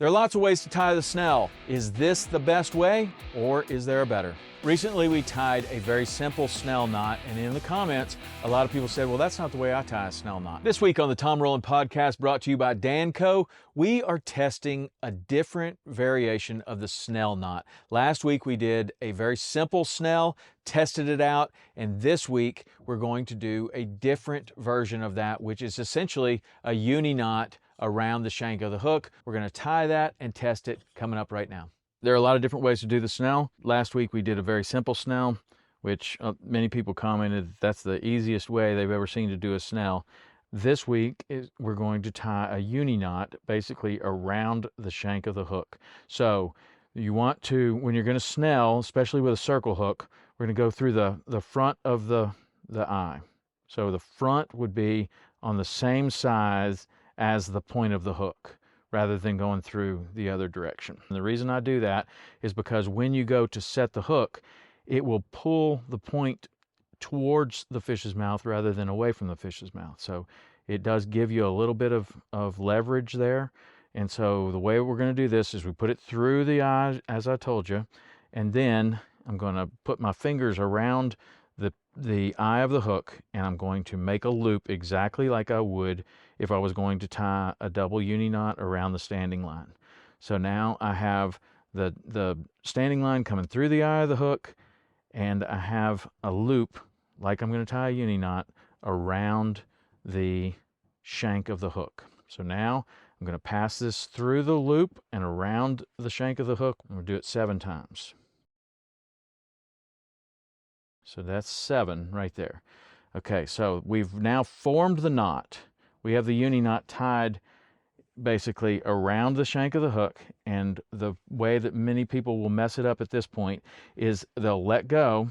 There are lots of ways to tie the snell. Is this the best way, or is there a better? Recently we tied a very simple snell knot, and in the comments a lot of people said, well, that's not the way I tie a snell knot. This week on the Tom Rowland Podcast, brought to you by Danco, we are testing a different variation of the snell knot. Last week we did a very simple snell, tested it out, and this week we're going to do a different version of that, which is essentially a uni knot around the shank of the hook. We're going to tie that and test it coming up right now. There are a lot of different ways to do the snell. Last week we did a very simple snell, which many people commented that's the easiest way they've ever seen to do a snell. This week we're going to tie a uni knot basically around the shank of the hook. So you want to, when you're going to snell, especially with a circle hook, we're going to go through the front of the eye. So the front would be on the same size as the point of the hook, rather than going through the other direction. And the reason I do that is because when you go to set the hook, it will pull the point towards the fish's mouth rather than away from the fish's mouth. So it does give you a little bit of leverage there. And so the way we're going to do this is we put it through the eye, as I told you, and then I'm going to put my fingers around the eye of the hook, and I'm going to make a loop exactly like I would if I was going to tie a double uni knot around the standing line. So now I have the standing line coming through the eye of the hook, and I have a loop like I'm going to tie a uni knot around the shank of the hook. So now I'm going to pass this through the loop and around the shank of the hook. I'm going to do it 7 times. So that's 7 right there. Okay, so we've now formed the knot. We have the uni knot tied basically around the shank of the hook, and the way that many people will mess it up at this point is they'll let go,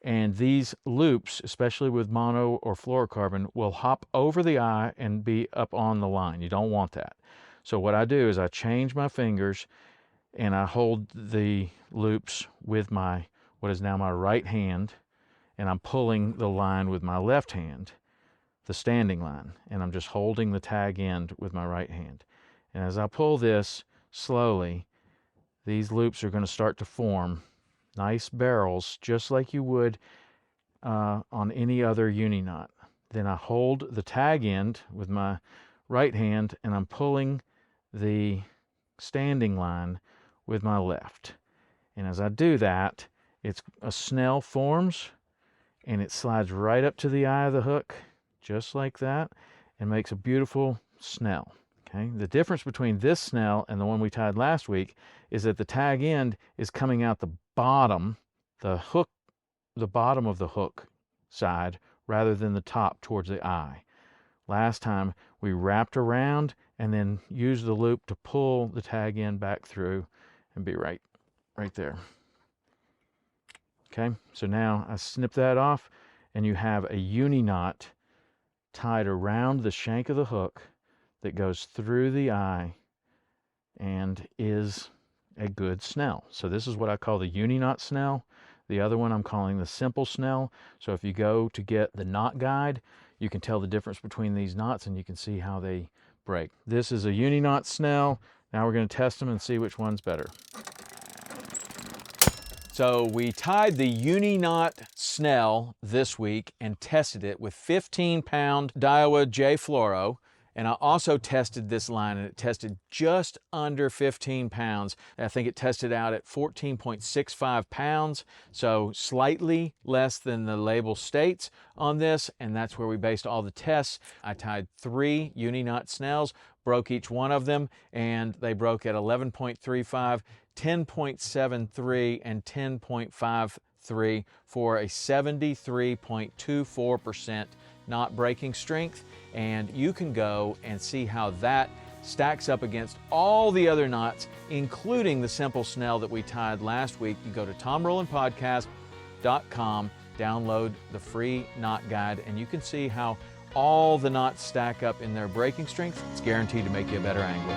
and these loops, especially with mono or fluorocarbon, will hop over the eye and be up on the line. You don't want that. So what I do is I change my fingers and I hold the loops with what is now my right hand, and I'm pulling the line with my left hand, the standing line, and I'm just holding the tag end with my right hand. And as I pull this slowly, these loops are going to start to form nice barrels, just like you would on any other uni knot. Then I hold the tag end with my right hand, and I'm pulling the standing line with my left. And as I do that, a snell forms, and it slides right up to the eye of the hook, just like that, and makes a beautiful snell. Okay? The difference between this snell and the one we tied last week is that the tag end is coming out the bottom, the bottom of the hook side, rather than the top towards the eye. Last time we wrapped around and then used the loop to pull the tag end back through and be right there. Okay, so now I snip that off, and you have a uni knot tied around the shank of the hook that goes through the eye and is a good snell. So this is what I call the uni knot snell. The other one I'm calling the simple snell. So if you go to get the knot guide, you can tell the difference between these knots, and you can see how they break. This is a uni knot snell. Now we're going to test them and see which one's better. So we tied the uni knot snell this week and tested it with 15-pound Daiwa J Fluoro. And I also tested this line, and it tested just under 15 pounds. I think it tested out at 14.65 pounds, so slightly less than the label states on this, and that's where we based all the tests. I tied 3 uni knot snells, broke each one of them, and they broke at 11.35, 10.73, and 10.53 for a 73.24% knot breaking strength. And you can go and see how that stacks up against all the other knots, including the simple snell that we tied last week. You go to TomRowlandPodcast.com, download the free knot guide, and you can see how all the knots stack up in their breaking strength. It's guaranteed to make you a better angler.